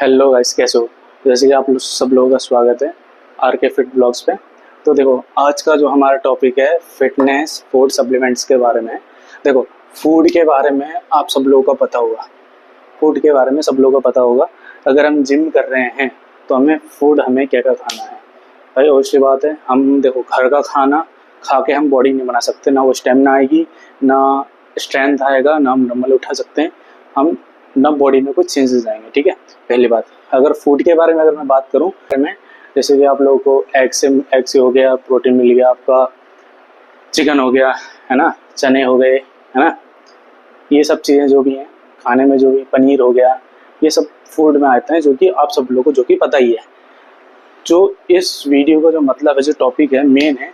Hello guys, कैसे हो। जैसे कि आप सब लोगों का स्वागत है आर के फिट ब्लॉग्स पे। तो देखो, आज का जो हमारा टॉपिक है फिटनेस फूड सप्लीमेंट्स के बारे में है। देखो, फूड के बारे में आप सब लोगों को पता होगा। फूड के बारे में सब लोगों को पता होगा। अगर हम जिम कर रहे हैं तो हमें क्या क्या खाना है। भाई obvious बात है, हम देखो घर का खाना खा के हम बॉडी नहीं बना सकते। ना वो स्टेमिना आएगी, ना स्ट्रेंथ आएगा, ना हम डंबल उठा सकते हैं, हम ना बॉडी में कुछ चेंजेस आएंगे। ठीक है, पहली बात। अगर फूड के बारे में अगर मैं बात करूं, मैं जैसे कि आप लोगों को एग से हो गया प्रोटीन मिल गया, आपका चिकन हो गया, है ना, चने हो गए, है ना, ये सब चीज़ें जो भी हैं खाने में, जो भी पनीर हो गया, ये सब फूड में आते हैं, जो कि आप सब लोगों को जो कि पता ही है। जो इस वीडियो का जो मतलब है, जो टॉपिक है मेन है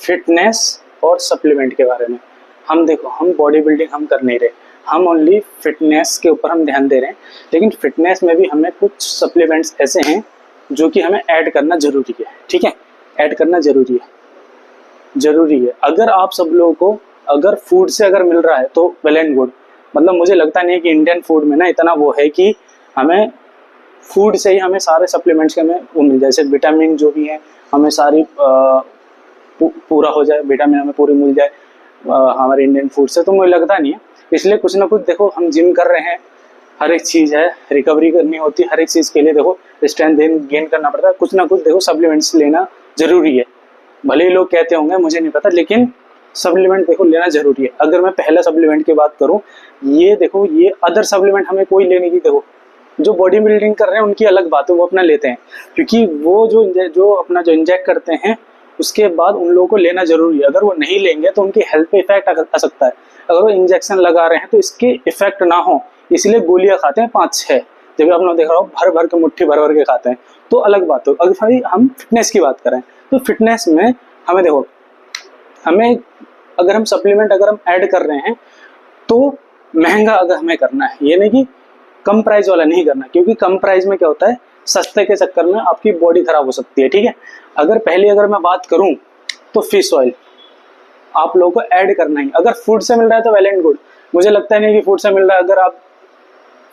फिटनेस और सप्लीमेंट के बारे में। हम देखो, हम बॉडी बिल्डिंग हम कर नहीं रहे, हम ओनली फिटनेस के ऊपर हम ध्यान दे रहे हैं। लेकिन फिटनेस में भी हमें कुछ सप्लीमेंट्स ऐसे हैं जो कि हमें ऐड करना ज़रूरी है। ठीक है, ऐड करना ज़रूरी है। अगर आप सब लोगों को अगर फूड से अगर मिल रहा है तो वेल एंड गुड। मतलब मुझे लगता नहीं है कि इंडियन फूड में ना इतना वो है कि हमें फूड से ही हमें सारे सप्लीमेंट्स के हमें वो मिल जाए। जैसे विटामिन जो भी है हमें सारी पूरा हो जाए, विटामिन हमें पूरी मिल जाए हमारे इंडियन फूड से, तो मुझे लगता नहीं है। इसलिए कुछ ना कुछ देखो, हम जिम कर रहे हैं, हर एक चीज़ है, रिकवरी करनी होती है, हर एक चीज़ के लिए देखो स्ट्रेंथ गेन करना पड़ता है। कुछ ना कुछ देखो सप्लीमेंट्स लेना ज़रूरी है। भले ही लोग कहते होंगे, मुझे नहीं पता, लेकिन सप्लीमेंट देखो लेना ज़रूरी है। अगर मैं पहला सप्लीमेंट की बात करूँ, ये देखो, ये अदर सप्लीमेंट हमें कोई लेने की, देखो जो बॉडी बिल्डिंग कर रहे हैं उनकी अलग बात है, वो अपना लेते हैं, क्योंकि वो जो अपना जो इंजेक्ट करते हैं उसके बाद उन लोगों को लेना जरूरी है। अगर वो नहीं लेंगे तो उनकी हेल्थ पे इफेक्ट आ सकता है। अगर वो इंजेक्शन लगा रहे हैं तो इसके इफेक्ट ना हो, इसलिए गोलियां खाते हैं 5-6, जब आप लोग देख रहा हो भर भर के मुट्ठी भर भर के खाते हैं, तो अलग बात हो। अगर भाई हम फिटनेस की बात करें तो फिटनेस में हमें देखो, हमें अगर हम सप्लीमेंट अगर हम ऐड कर रहे हैं तो महंगा अगर हमें करना है, ये नहीं कि कम प्राइस वाला नहीं करना, क्योंकि कम प्राइस में क्या होता है, सस्ते के चक्कर में आपकी बॉडी खराब हो सकती है। ठीक है, अगर मैं बात करूं तो फिश ऑयल आप लोगों को ऐड करना ही। अगर फूड से मिल रहा है तो वेल एंड गुड। मुझे लगता नहीं कि फूड से मिल रहा है, अगर आप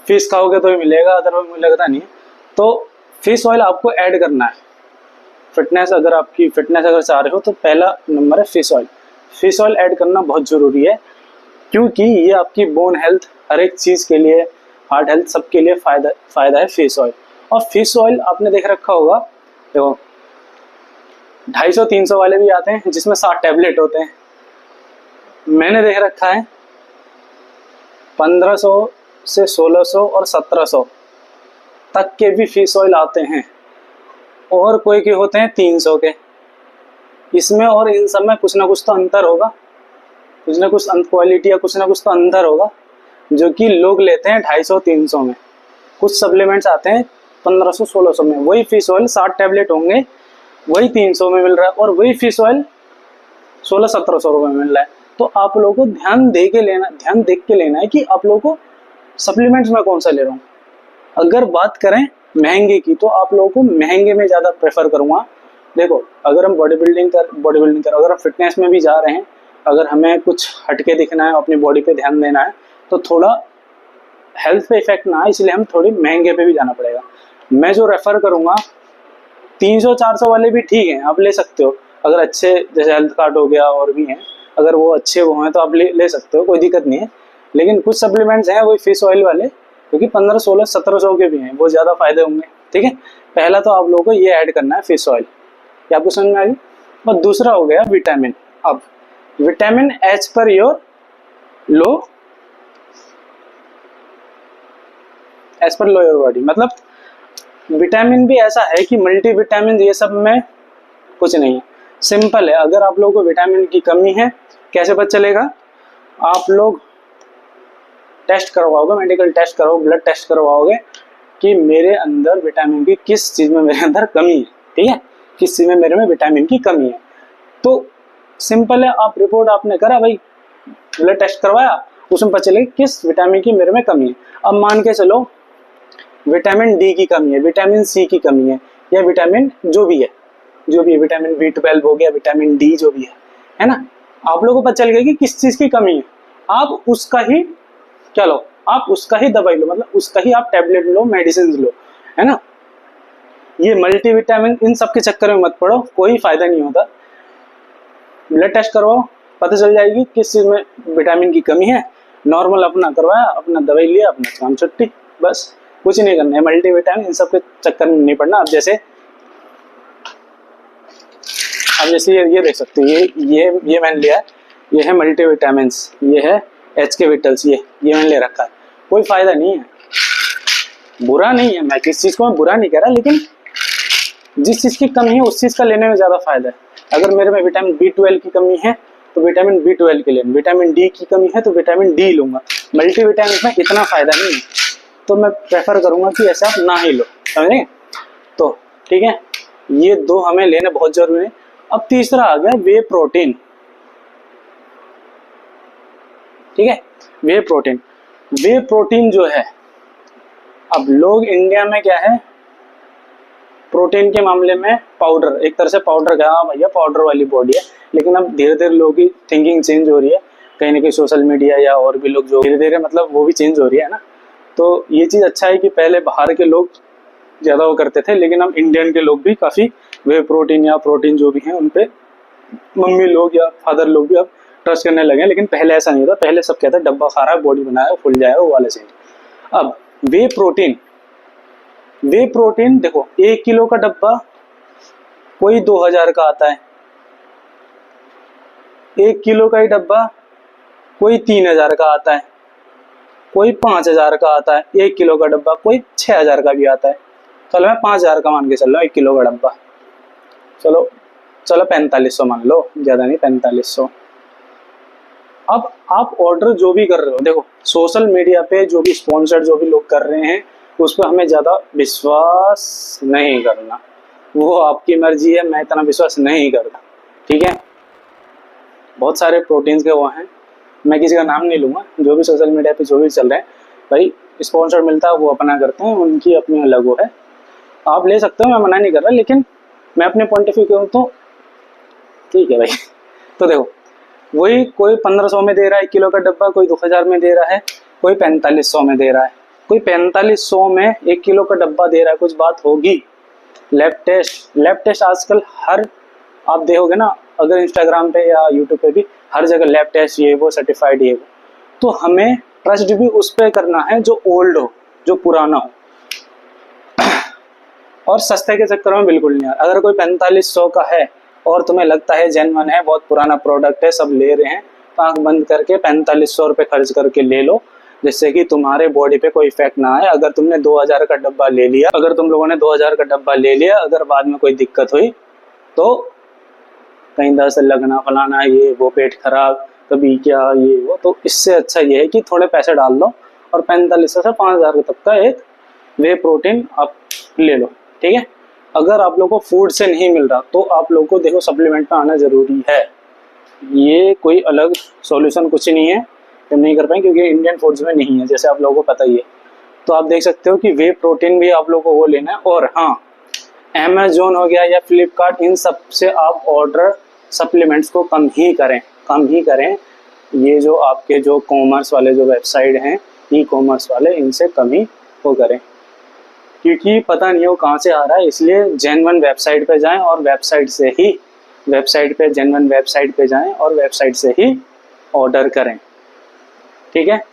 फिश खाओगे तो ही मिलेगा, अदरवाइज मुझे लगता नहीं है। तो फिश ऑयल आपको ऐड करना है। फिटनेस अगर आपकी फिटनेस अगर चाह रहे हो तो पहला नंबर है fish oil. Fish oil add करना बहुत ज़रूरी है, क्योंकि ये आपकी बोन हेल्थ, हर एक चीज़ के लिए, हार्ट हेल्थ, सबके लिए फ़ायदा है फिश ऑयल। और फिश ऑयल आपने देख रखा होगा, देखो 250-300 वाले भी आते हैं जिसमें 60 टैबलेट होते हैं। मैंने देख रखा है 1500 से 1600 और 1700 तक के भी फिश ऑयल आते हैं, और कोई के होते हैं 300 के। इसमें और इन सब में कुछ ना कुछ तो अंतर होगा, कुछ ना कुछ क्वालिटी या कुछ ना कुछ तो अंतर होगा, जो कि लोग लेते हैं 250-300 में। कुछ सप्लीमेंट्स आते हैं 1500-1600 में। वही फिश ऑयल 60 टैबलेट होंगे, वही 300 में मिल रहा है, और वही फिश ऑयल 1600-1700 रुपये में मिल रहा है। तो आप लोगों को ध्यान देख के लेना है कि आप लोगों को सप्लीमेंट्स में कौन सा ले रहा हूँ। अगर बात करें महंगे की, तो आप लोगों को महंगे में ज़्यादा प्रेफर करूँगा। देखो, अगर हम बॉडी बिल्डिंग कर अगर हम फिटनेस में भी जा रहे हैं, अगर हमें कुछ हटके दिखना है, अपनी बॉडी पे ध्यान देना है, तो थोड़ा हेल्थ पे इफेक्ट ना आए, इसलिए हम थोड़ी महंगे पे भी जाना पड़ेगा। मैं जो रेफर करूँगा, 300-400 वाले भी ठीक हैं, आप ले सकते हो। अगर अच्छे, जैसे हेल्थ कार्ड हो गया और भी हैं, अगर वो अच्छे वो हैं तो आप ले सकते हो, कोई दिक्कत नहीं है। लेकिन कुछ सप्लीमेंट्स हैं वही फिश ऑयल वाले, क्योंकि 1500-1600-1700 के भी हैं, वो ज़्यादा फायदे होंगे। ठीक है, पहला तो आप लोगों को ये ऐड करना है फिश ऑयल, क्या आपको समझ में आ गई। और दूसरा हो गया विटामिन। अब vitamin as per your your body, मतलब विटामिन भी ऐसा है कि मल्टी विटामिन ये सब में कुछ नहीं है, सिंपल है। अगर आप लोगों को विटामिन की कमी है, कैसे पता चलेगा, आप लोग टेस्ट करवाओगे, मेडिकल टेस्ट करवाओगे, ब्लड टेस्ट करवाओगे कि मेरे अंदर विटामिन की किस चीज़ में मेरे अंदर कमी है। ठीक है, किस चीज़ में मेरे में विटामिन की कमी है। तो सिंपल है, आप रिपोर्ट आपने करा भाई, ब्लड टेस्ट करवाया, उसमें पता चलेगा किस विटामिन की मेरे में कमी है। अब मान के चलो विटामिन डी की कमी है, विटामिन सी की कमी है, या विटामिन जो भी है विटामिन B12 हो गया, विटामिन डी जो भी है ना, आप लोगों को पता चल गया कि किस चीज़ की कमी है। आप उसका ही क्या लो, आप उसका ही दवाई लो, मतलब उसका ही आप टैबलेट लो, मेडिसिन लो। है ना। ये मल्टीविटामिन इन सब के चक्कर में मत पड़ो, कोई फायदा नहीं होता। ब्लड टेस्ट करवाओ, पता चल जाएगी किस चीज में विटामिन की कमी है। नॉर्मल अपना करवाया, अपना दवाई लिया, अपना काम छुट्टी, बस कुछ नहीं करना है। मल्टीविटामिन इन सब के चक्कर में नहीं पड़ना। अब जैसे ये देख सकते हो, ये मैंने लिया है, ये है मल्टीविटामिन, ये है एच के विटल्स, ये मैंने ले रखा है। कोई फायदा नहीं है, बुरा नहीं है, मैं किस चीज को मैं बुरा नहीं कह रहा, लेकिन जिस चीज की कमी है उस चीज का लेने में ज्यादा फायदा है। अगर मेरे में विटामिन B12 की कमी है तो विटामिन B12 के लिए, विटामिन डी की कमी है तो विटामिन डी लूंगा। मल्टीविटामिन में इतना फायदा नहीं है, तो मैं प्रेफर करूंगा कि ऐसा आप ना ही लो, समझे। तो ठीक है, ये दो हमें लेना बहुत जरूरी है। अब तीसरा आ गया वे प्रोटीन। ठीक है, वे प्रोटीन। वे प्रोटीन जो है, अब लोग इंडिया में क्या है, प्रोटीन के मामले में पाउडर, एक तरह से पाउडर का, हाँ भैया पाउडर वाली बॉडी है। लेकिन अब धीरे धीरे लोगों की थिंकिंग चेंज हो रही है, कहीं ना कहीं सोशल मीडिया या और भी लोग जो धीरे धीरे मतलब वो भी चेंज हो रही है ना। तो ये चीज़ अच्छा है कि पहले बाहर के लोग ज़्यादा वो करते थे, लेकिन अब इंडियन के लोग भी काफ़ी वे प्रोटीन या प्रोटीन जो भी हैं उन पे मम्मी लोग या फादर लोग भी अब ट्रस्ट करने लगे हैं। लेकिन पहले ऐसा नहीं था, पहले सब कहता डब्बा खा रहा है, बॉडी बनाया, फुल जाएगा, वो वाला चीज। अब वे प्रोटीन देखो, 1 किलो का डब्बा कोई 2000 का आता है, 1 किलो का ही डब्बा कोई 3000 का आता है, कोई 5000 का आता है, 1 किलो का डब्बा कोई 6000 का भी आता है। चलो मैं 5000 का मान के चल रहा हूँ 1 किलो का डब्बा, चलो 4500 मान लो, ज्यादा नहीं 4500। अब आप ऑर्डर जो भी कर रहे हो, देखो सोशल मीडिया पे जो भी स्पॉन्सर्ड जो भी लोग कर रहे हैं उस पर हमें ज़्यादा विश्वास नहीं करना, वो आपकी मर्जी है, मैं इतना विश्वास नहीं करता। ठीक है, बहुत सारे प्रोटीन्स के वो हैं, मैं किसी का नाम नहीं लूँगा, जो भी सोशल मीडिया पे जो भी चल रहे हैं भाई, स्पॉन्सर मिलता है वो अपना करते हैं, उनकी अपनी अलग वो है, आप ले सकते हो, मैं मना नहीं कर रहा, लेकिन मैं अपने पॉइंट ऑफ व्यू कहूँ तो ठीक है भाई। तो देखो, वही कोई 1500 में दे रहा है 1 किलो का डब्बा, कोई 2000 में दे रहा है, कोई 4500 में दे रहा है, कोई 4500 में 1 किलो का डब्बा दे रहा है, कुछ बात होगी। लैब टेस्ट आजकल हर, आप देखोगे ना, अगर इंस्टाग्राम पे या यूट्यूब पे भी हर जगह लैब टेस्ट, ये वो सर्टिफाइड, ये वो। तो हमें ट्रस्ट भी उस पर करना है जो ओल्ड हो, जो पुराना हो, और सस्ते के चक्कर में बिल्कुल नहीं। अगर कोई 4500 का है और तुम्हें लगता है जेन्युइन है, बहुत पुराना प्रोडक्ट है, सब ले रहे हैं, तो आंख बंद करके 4500 रुपये खर्च करके ले लो, जिससे कि तुम्हारे बॉडी पे कोई इफेक्ट ना आए। अगर तुमने 2000 का डब्बा ले लिया, अगर तुम लोगों ने 2000 का डब्बा ले लिया, अगर बाद में कोई दिक्कत हुई तो कहीं दर्द लगना, फलाना, ये वो, पेट खराब, कभी क्या, ये वो, तो इससे अच्छा ये है कि थोड़े पैसे डाल दो और 4500 से 5000 तक का एक वे प्रोटीन आप ले लो। ठीक है, अगर आप लोगों को फूड से नहीं मिल रहा तो आप लोगों को देखो सप्लीमेंट में आना जरूरी है। ये कोई अलग सॉल्यूशन कुछ नहीं है, हम नहीं कर पाए क्योंकि इंडियन फूड्स में नहीं है, जैसे आप लोगों को पता ही है। तो आप देख सकते हो कि वे प्रोटीन भी आप लोगों को वो लेना है। और हाँ, अमेजोन हो गया या फ्लिपकार्ट, इन सब से आप ऑर्डर सप्लीमेंट्स को कम ही करें। ये जो आपके जो कॉमर्स वाले जो वेबसाइट हैं, ई कॉमर्स वाले, इनसे कम ही वो करें, क्योंकि पता नहीं वो कहाँ से आ रहा है। इसलिए जेन्युइन वेबसाइट पे जाएं और जेन्युइन वेबसाइट पे जाएं और वेबसाइट से ही ऑर्डर करें। ठीक है,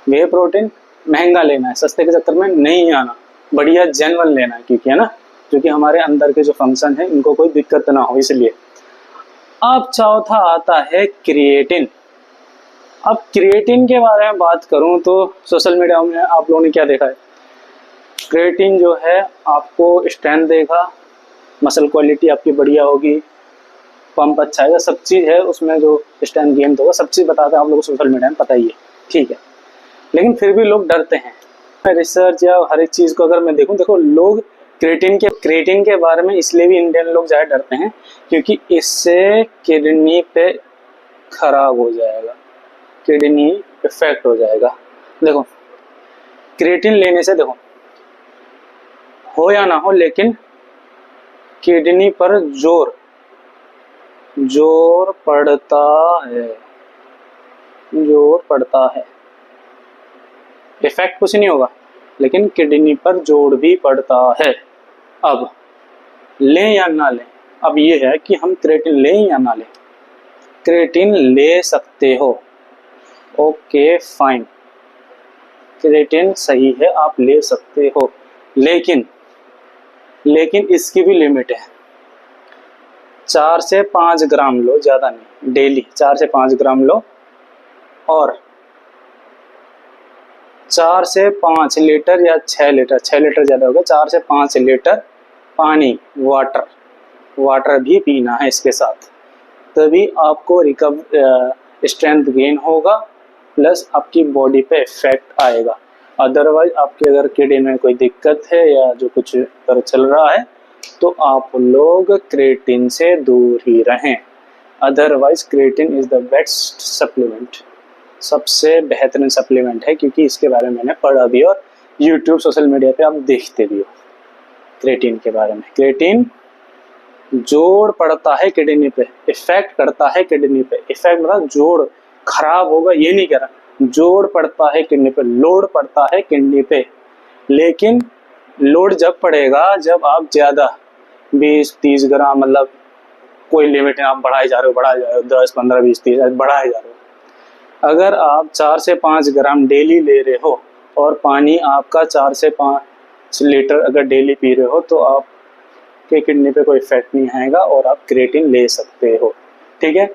वे प्रोटीन महंगा लेना है, सस्ते के चक्कर में नहीं आना, बढ़िया जेन्युइन लेना है, क्योंकि है ना, क्योंकि हमारे अंदर के जो फंक्शन है इनको कोई दिक्कत ना हो, इसलिए। अब चौथा आता है क्रिएटिन। अब क्रिएटिन के बारे में बात करूं तो सोशल मीडिया में आप लोगों ने क्या देखा है, क्रिएटिन जो है आपको स्ट्रेंथ देगा, मसल क्वालिटी आपकी बढ़िया होगी, पंप अच्छा है, सब चीज़ है उसमें, जो स्ट्रेंथ गेन होगा, सब चीज़ बताते हैं आप लोगों को, सोशल मीडिया में पता ही है। ठीक है, लेकिन फिर भी लोग डरते हैं। रिसर्च या हर एक चीज़ को अगर मैं देखो लोग क्रिएटिन के बारे में इसलिए भी इंडियन लोग ज़्यादा डरते हैं क्योंकि इससे किडनी पे खराब हो जाएगा, किडनी इफेक्ट हो जाएगा। देखो क्रिएटिन लेने से, देखो हो या ना हो, लेकिन किडनी पर जोर पड़ता है, इफेक्ट कुछ नहीं होगा, लेकिन किडनी पर जोर भी पड़ता है। अब लें या ना लें, अब ये है कि हम क्रेटिन लें या ना लें। क्रेटिन ले सकते हो, ओके फाइन, क्रेटिन सही है, आप ले सकते हो, लेकिन इसकी भी लिमिट है। 4 से 5 ग्राम लो, ज़्यादा नहीं, डेली 4 से 5 ग्राम लो, और 4 से 5 लीटर या 6 लीटर, 6 लीटर ज़्यादा होगा, 4 से 5 लीटर पानी, वाटर भी पीना है इसके साथ, तभी आपको स्ट्रेंथ गेन होगा, प्लस आपकी बॉडी पे इफेक्ट आएगा। अदरवाइज आपके अगर किडनी में कोई दिक्कत है या जो कुछ अगर चल रहा है तो आप लोग क्रेटिन से दूर ही रहें। Otherwise creatine is the best supplement, सबसे बेहतरीन सप्लीमेंट है, क्योंकि इसके बारे में मैंने पढ़ा भी और यूट्यूब सोशल मीडिया पे आप देखते भी हो क्रेटिन के बारे में। क्रेटिन जोड़ पड़ता है किडनी पे, इफेक्ट करता है किडनी पे, इफेक्ट मतलब जोड़ खराब होगा ये नहीं कह रहा, जोड़ पड़ता है किडनी पे, लोड पड़ता है किडनी पे। लेकिन लोड जब पड़ेगा जब आप ज़्यादा 20-30 ग्राम, मतलब कोई लिमिट है, आप बढ़ाए जा रहे हो 10, 15, 20, 30 बढ़ाए जा रहे हो। अगर आप 4 से 5 ग्राम डेली ले रहे हो और पानी आपका 4 से 5 लीटर अगर डेली पी रहे हो तो आप के किडनी पे कोई इफेक्ट नहीं आएगा और आप क्रेटिन ले सकते हो। ठीक है,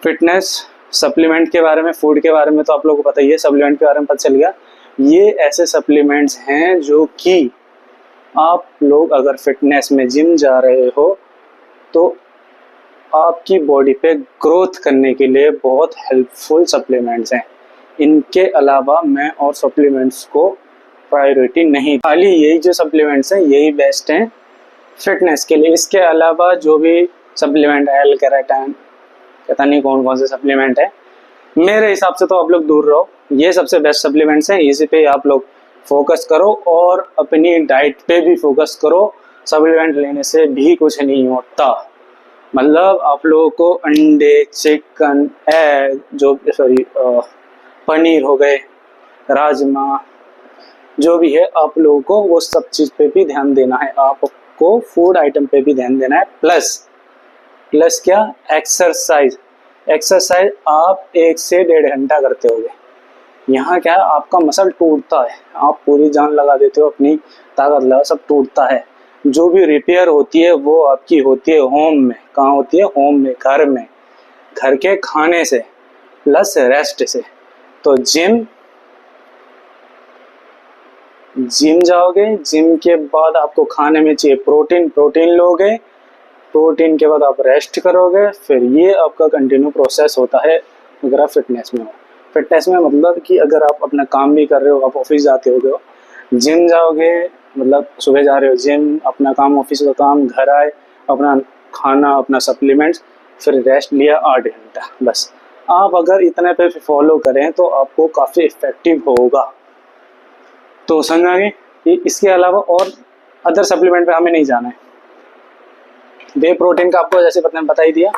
फिटनेस सप्लीमेंट के बारे में, फूड के बारे में तो आप लोगों को पता ही है, सप्लीमेंट के बारे में पता चल गया। ये ऐसे सप्लीमेंट्स हैं जो कि आप लोग अगर फिटनेस में जिम जा रहे हो तो आपकी बॉडी पे ग्रोथ करने के लिए बहुत हेल्पफुल सप्लीमेंट्स हैं। इनके अलावा मैं और सप्लीमेंट्स को प्रायोरिटी नहीं, खाली यही जो सप्लीमेंट्स हैं यही बेस्ट हैं फिटनेस के लिए। इसके अलावा जो भी सप्लीमेंट है, एल-कैराटिन, पता नहीं कौन कौन से सप्लीमेंट है, मेरे हिसाब से तो आप लोग दूर रहो। ये सबसे बेस्ट सप्लीमेंट्स हैं, इसी पे आप लोग फोकस करो और अपनी डाइट पे भी फोकस करो। सप्लीमेंट लेने से भी कुछ नहीं होता, मतलब आप लोगों को अंडे, चिकन, एग, जो पनीर हो गए, राजमा, जो भी है आप लोगों को वो सब चीज़ पे भी ध्यान देना है, आपको फूड आइटम पे भी ध्यान देना है। प्लस क्या, एक्सरसाइज आप 1 से 1.5 घंटा करते होगे। यहाँ क्या है, आपका मसल टूटता है, आप पूरी जान लगा देते हो, अपनी ताकत लगा, सब टूटता है। जो भी रिपेयर होती है वो आपकी होती है होम में। कहाँ होती है? होम में, घर में, घर के खाने से प्लस रेस्ट से। तो जिम जाओगे, जिम के बाद आपको खाने में चाहिए प्रोटीन लोगे, प्रोटीन के बाद आप रेस्ट करोगे, फिर ये आपका कंटिन्यू प्रोसेस होता है अगर आप फिटनेस में हो। फिटनेस में मतलब कि अगर आप अपना काम भी कर रहे हो, आप ऑफिस जाते हो, जिम जाओगे, मतलब सुबह जा रहे हो जिम, अपना काम, ऑफिस का काम, घर आए, अपना खाना, अपना सप्लीमेंट्स, फिर रेस्ट लिया 8 घंटा, बस। आप अगर इतने पे फॉलो करें तो आपको काफ़ी इफेक्टिव होगा। तो समझ आ गई कि इसके अलावा और अदर सप्लीमेंट पे हमें नहीं जाना है। वे प्रोटीन का आपको जैसे बता ही दिया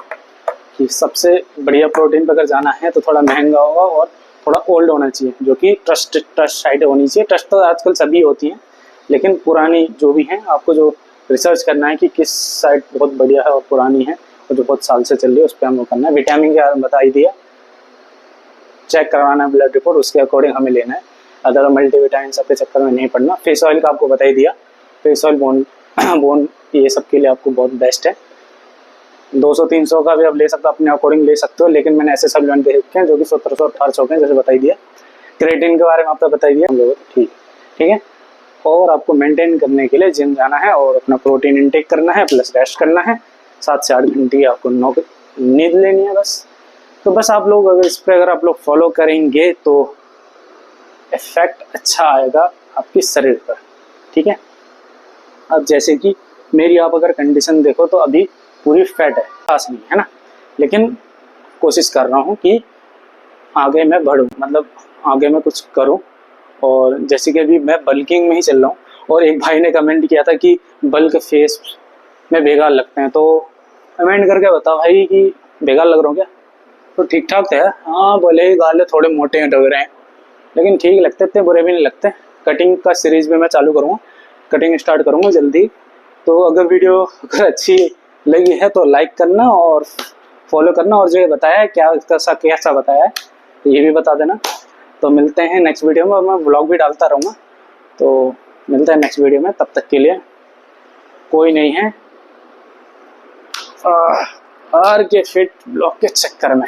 कि सबसे बढ़िया प्रोटीन पर अगर जाना है तो थोड़ा महंगा होगा और थोड़ा ओल्ड होना चाहिए, जो कि ट्रस्ट साइड होनी चाहिए। ट्रस्ट तो आजकल सभी होती हैं, लेकिन पुरानी जो भी हैं आपको जो रिसर्च करना है कि किस साइड बहुत बढ़िया है और पुरानी है और जो बहुत साल से चल रही है, उस पर हमको करना है। विटामिन के बारे में बता ही दिया, चेक करवाना है ब्लड रिपोर्ट, उसके अकॉर्डिंग हमें लेना है। अदर मल्टीविटामिन सबके चक्कर में नहीं पड़ना। फेस ऑयल का आपको बता ही दिया, फेस ऑयल बोन ये सब के लिए आपको बहुत बेस्ट है। 200-300 का भी आप ले सकते हो, अपने अकॉर्डिंग ले सकते हो, लेकिन मैंने ऐसे सप्लीमेंट देखे हैं जो कि 1700-1800 के, जैसे बता ही दिया। क्रेटिन के बारे में आपको बता ही दिया हम लोगों को, ठीक है। और आपको मेंटेन करने के लिए जिम जाना है और अपना प्रोटीन इनटेक करना है, प्लस रेस्ट करना है। 7 से 8 घंटे आपको नींद लेनी है बस। तो बस आप लोग अगर इस पर अगर आप लोग फॉलो करेंगे तो इफेक्ट अच्छा आएगा आपके शरीर पर, ठीक है। अब जैसे कि मेरी आप अगर कंडीशन देखो तो अभी पूरी फैट है, खास नहीं है ना, लेकिन कोशिश कर रहा हूँ कि आगे मैं बढ़ूँ, मतलब आगे मैं कुछ करूँ। और जैसे कि अभी मैं बल्किंग में ही चल रहा हूँ, और एक भाई ने कमेंट किया था कि बल्क फेस में बेकार लगते हैं, तो कमेंट करके बताओ भाई कि बेकार लग रहा हूँ क्या? तो ठीक ठाक है, हाँ, भले ही गाले थोड़े मोटे हैं, डग रहे हैं, लेकिन ठीक लगते, इतने बुरे भी नहीं लगते। कटिंग का सीरीज भी मैं चालू करूँगा, कटिंग स्टार्ट करूँगा जल्दी। तो अगर वीडियो अगर अच्छी लगी है तो लाइक करना और फॉलो करना, और जो ये बताया है क्या कैसा बताया है तो ये भी बता देना। तो मिलते हैं नेक्स्ट वीडियो में, और मैं व्लॉग भी डालता रहूँगा। तो मिलते हैं नेक्स्ट वीडियो में, तब तक के लिए कोई नहीं है RK फिट ब्लॉग के चक्कर में।